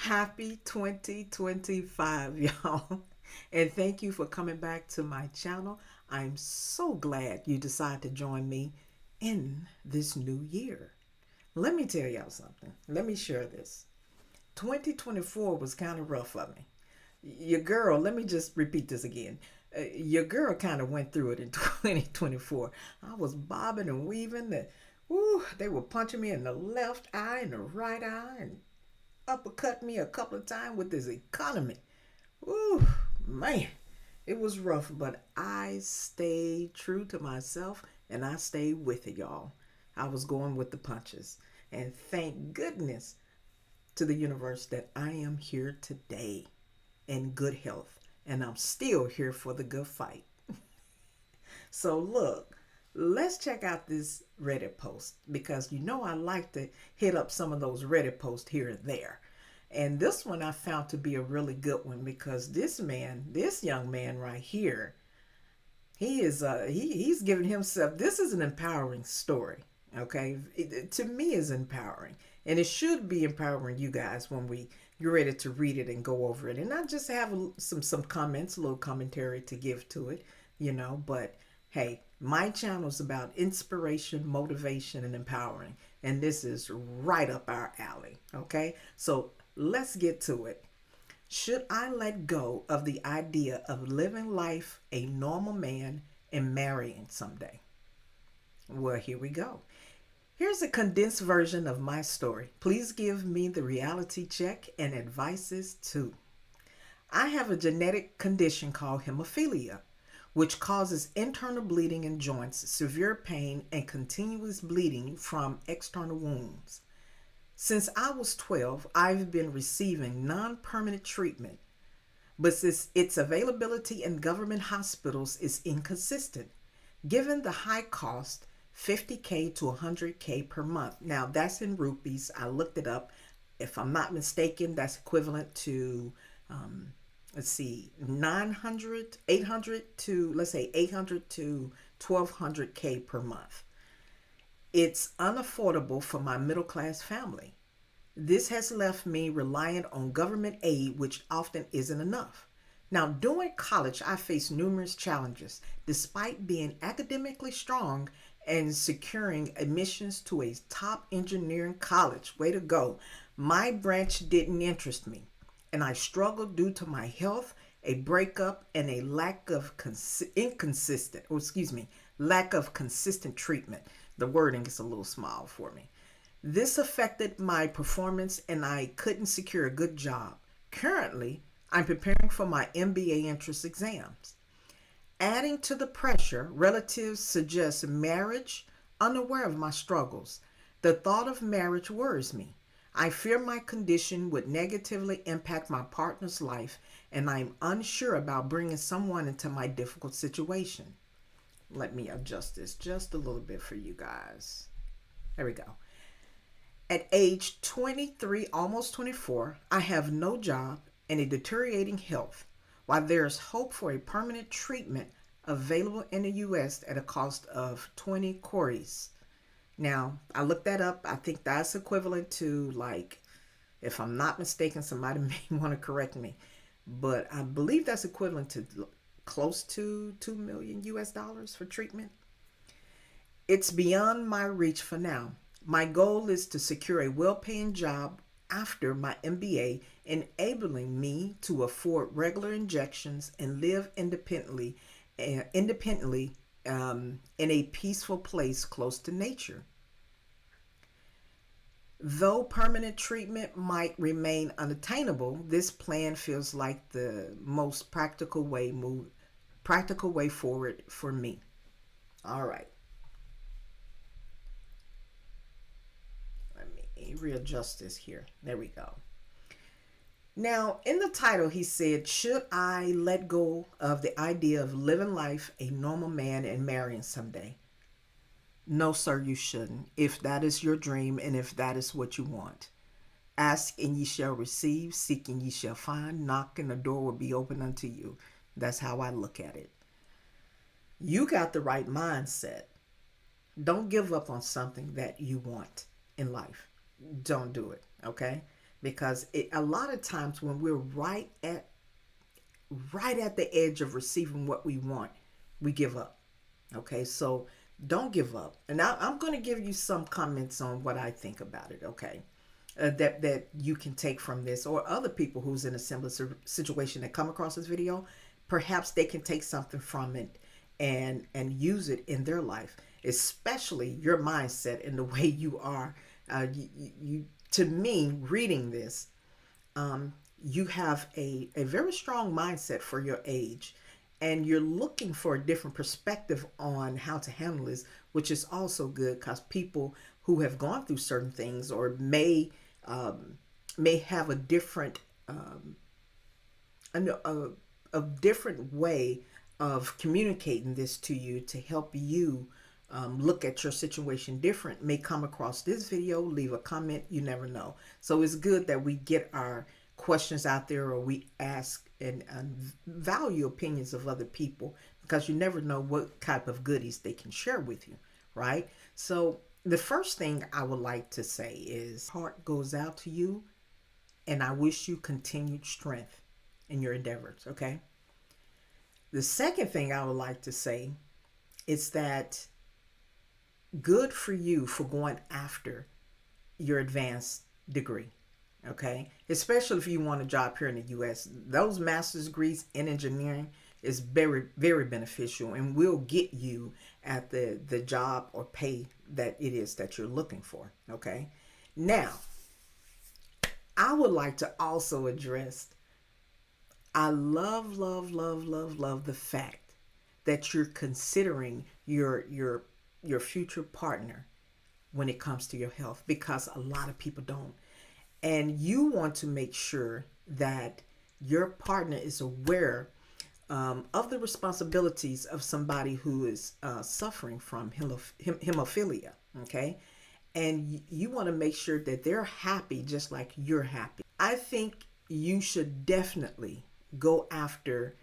Happy 2025, y'all. And thank you for coming back to my channel. I'm so glad you decided to join me in this new year. Let me tell y'all something. Let me share this. 2024 was kind of rough for me. Your girl, let me just repeat this again. Your girl kind of went through it in 2024. I was bobbing and weaving. They were punching me in the left eye and the right eye and uppercut me a couple of times with this economy. Ooh, man, it was rough, but I stayed true to myself and I stayed with it, y'all. I was going with the punches. And thank goodness to the universe that I am here today in good health. And I'm still here for the good fight. So, look, let's check out this Reddit post because you know I like to hit up some of those Reddit posts here and there. And this one I found to be a really good one because this young man right here, he's giving himself. This is an empowering story. Okay, to me is empowering, and it should be empowering you guys when you're ready to read it and go over it, and not just have some comments, a little commentary to give to it, But hey, my channel is about inspiration, motivation, and empowering, and this is right up our alley. Okay, so let's get to it. Should I let go of the idea of living life a normal man and marrying someday? Well, here we go. Here's a condensed version of my story. Please give me the reality check and advices too. I have a genetic condition called hemophilia, which causes internal bleeding in joints, severe pain, and continuous bleeding from external wounds. Since I was 12, I've been receiving non permanent treatment, but since its availability in government hospitals is inconsistent, given the high cost, 50K to 100K per month. Now, that's in rupees. I looked it up. If I'm not mistaken, that's equivalent to, let's see, 900, 800 to, let's say 800 to 1200K per month. It's unaffordable for my middle class family. This has left me reliant on government aid, which often isn't enough. Now, during college, I faced numerous challenges. Despite being academically strong and securing admissions to a top engineering college, way to go, my branch didn't interest me. And I struggled due to my health, a breakup, and a lack of consistent treatment. The wording is a little small for me. This affected my performance and I couldn't secure a good job. Currently, I'm preparing for my MBA entrance exams. Adding to the pressure, relatives suggest marriage, unaware of my struggles. The thought of marriage worries me. I fear my condition would negatively impact my partner's life, and I'm unsure about bringing someone into my difficult situation. Let me adjust this just a little bit for you guys. There we go. At age 23, almost 24, I have no job and a deteriorating health. While there is hope for a permanent treatment available in the US at a cost of 20 Coris. Now, I looked that up. I think that's equivalent to, like, if I'm not mistaken, somebody may want to correct me, but I believe that's equivalent to close to 2 million US dollars for treatment. It's beyond my reach for now. My goal is to secure a well paying job after my MBA, enabling me to afford regular injections and live independently in a peaceful place close to nature. Though permanent treatment might remain unattainable, this plan feels like the most practical way forward for me. All right, let me readjust this here. There we go. Now, in the title, he said, should I let go of the idea of living life a normal man and marrying someday? No, sir, you shouldn't. If that is your dream and if that is what you want. Ask and ye shall receive, seek and ye shall find, knock and the door will be open unto you. That's how I look at it. You got the right mindset. Don't give up on something that you want in life. Don't do it, okay? because a lot of times when we're right at the edge of receiving what we want, we give up. Okay, so don't give up. And now I'm going to give you some comments on what I think about it. Okay, that you can take from this, or other people who's in a similar situation that come across this video, perhaps they can take something from it and use it in their life, especially your mindset and the way you are. To me, reading this, you have a very strong mindset for your age, and you're looking for a different perspective on how to handle this, which is also good because people who have gone through certain things or may have a different a, a different way of communicating this to you to help you look at your situation different, may come across this video, leave a comment. You never know. So it's good that we get our questions out there, or we ask and value opinions of other people, because you never know what type of goodies they can share with you, right? So the first thing I would like to say is heart goes out to you, and I wish you continued strength in your endeavors. Okay. The second thing I would like to say is that good for you for going after your advanced degree. Okay, especially if you want a job here in the U.S. Those master's degrees in engineering is very, very beneficial, and will get you at the job or pay that it is that you're looking for. Okay, now I would like to also address, I love the fact that you're considering your future partner when it comes to your health, because a lot of people don't. And you want to make sure that your partner is aware of the responsibilities of somebody who is suffering from hemophilia. Okay, and you want to make sure that they're happy just like you're happy. I think you should definitely go after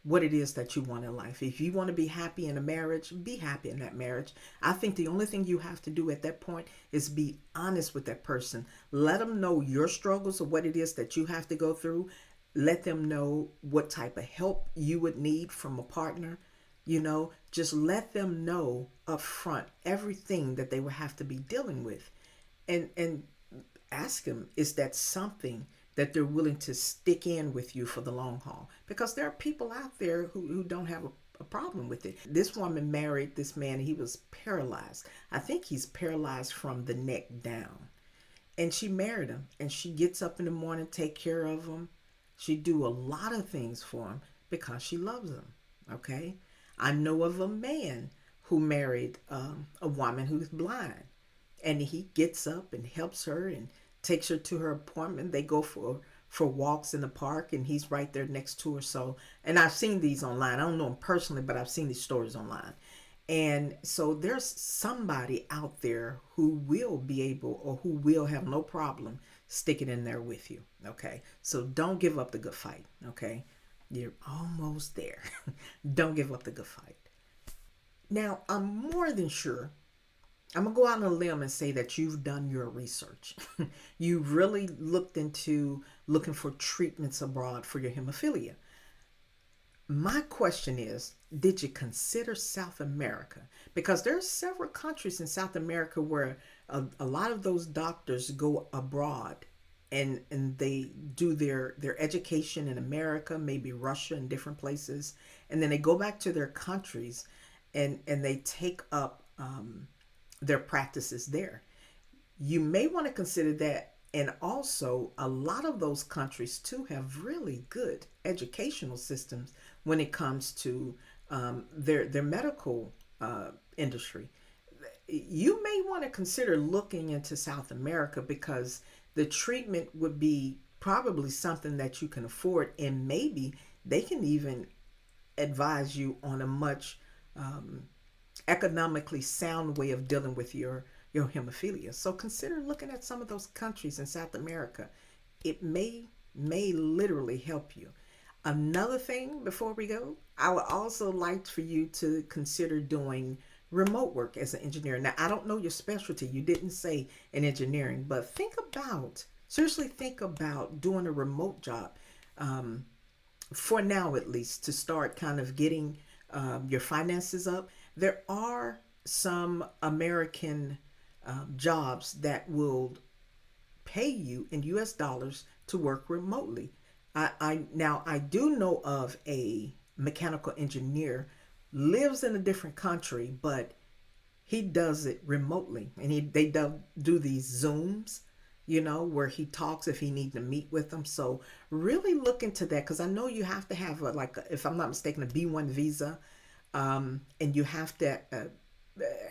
what it is that you want in life. If you want to be happy in a marriage, be happy in that marriage. I think the only thing you have to do at that point is be honest with that person. Let them know your struggles or what it is that you have to go through. Let them know what type of help you would need from a partner. Just let them know up front everything that they will have to be dealing with. And ask them, is that something that they're willing to stick in with you for the long haul? Because there are people out there who don't have a problem with it. This woman married this man, he was paralyzed. I think he's paralyzed from the neck down. And she married him, and she gets up in the morning, take care of him. She do a lot of things for him because she loves him. Okay? I know of a man who married a woman who's blind, and he gets up and helps her and takes her to her appointment. They go for walks in the park, and he's right there next to her. So, and I've seen these online. I don't know him personally, but I've seen these stories online. And so there's somebody out there who will be able, or who will have no problem sticking in there with you. Okay, so don't give up the good fight. Okay, you're almost there. Don't give up the good fight. Now, I'm more than sure, I'm going to go out on a limb and say that you've done your research. You've really looked into looking for treatments abroad for your hemophilia. My question is, did you consider South America? Because there are several countries in South America where a lot of those doctors go abroad, and they do their education in America, maybe Russia and different places. And then they go back to their countries, and they take up their practices there. You may want to consider that. And also, a lot of those countries too have really good educational systems when it comes to their medical industry. You may want to consider looking into South America, because the treatment would be probably something that you can afford, and maybe they can even advise you on a much economically sound way of dealing with your hemophilia. So consider looking at some of those countries in South America. It may literally help you. Another thing before we go, I would also like for you to consider doing remote work as an engineer. Now, I don't know your specialty. You didn't say in engineering, but think about seriously think about doing a remote job, um, for now at least, to start kind of getting your finances up. There are some American jobs that will pay you in US dollars to work remotely. I do know of a mechanical engineer, lives in a different country, but he does it remotely, and do these Zooms, where he talks if he needs to meet with them. So really look into that, because I know you have to have if I'm not mistaken, a B1 visa, and you have to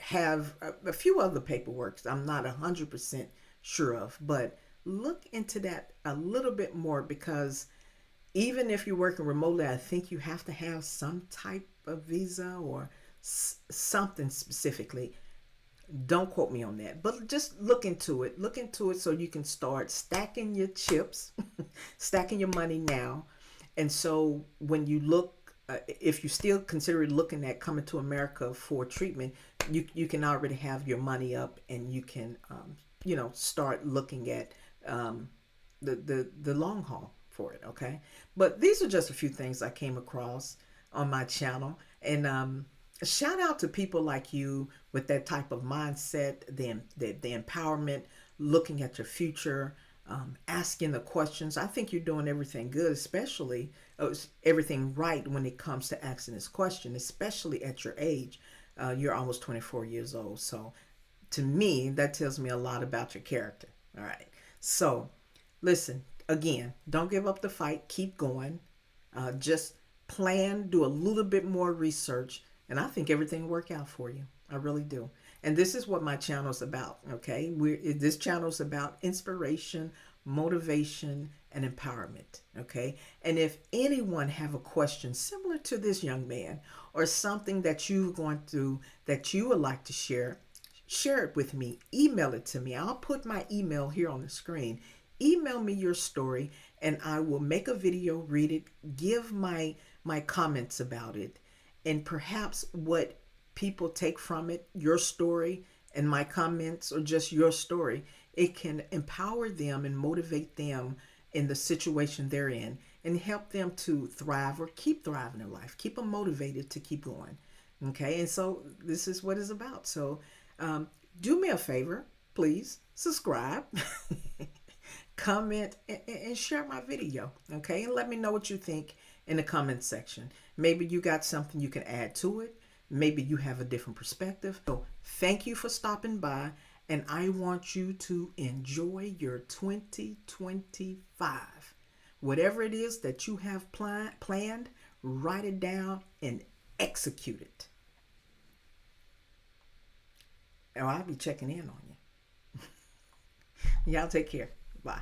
have a few other paperwork I'm not 100% sure of, but look into that a little bit more, because even if you're working remotely, I think you have to have some type of visa or something specifically. Don't quote me on that, but just look into it. Look into it so you can start stacking your chips, stacking your money now. And so when you look, if you still consider looking at coming to America for treatment, you can already have your money up, and you can, start looking at the long haul for it. Okay, but these are just a few things I came across on my channel, and shout out to people like you with that type of mindset, the empowerment, looking at your future, asking the questions. I think you're doing everything good, especially everything right when it comes to asking this question, especially at your age. You're almost 24 years old. So to me, that tells me a lot about your character. All right. So listen, again, don't give up the fight. Keep going. Just plan, do a little bit more research, and I think everything will work out for you. I really do. And this is what my channel is about. Okay, this channel is about inspiration, motivation, and empowerment. Okay, and if anyone have a question similar to this young man, or something that you've gone through that you would like to share it with me. Email it to me. I'll put my email here on the screen. Email me your story, and I will make a video, read it, give my comments about it, and perhaps what people take from it, your story and my comments, or just your story, it can empower them and motivate them in the situation they're in, and help them to thrive or keep thriving in life, keep them motivated to keep going. Okay, and so this is what it's about. So um, do me a favor, please subscribe, comment, and share my video. Okay, and let me know what you think in the comment section. Maybe you got something you can add to it. Maybe you have a different perspective. So thank you for stopping by, and I want you to enjoy your 2025. Whatever it is that you have planned, write it down and execute it. Or I'll be checking in on you. Y'all take care. Bye.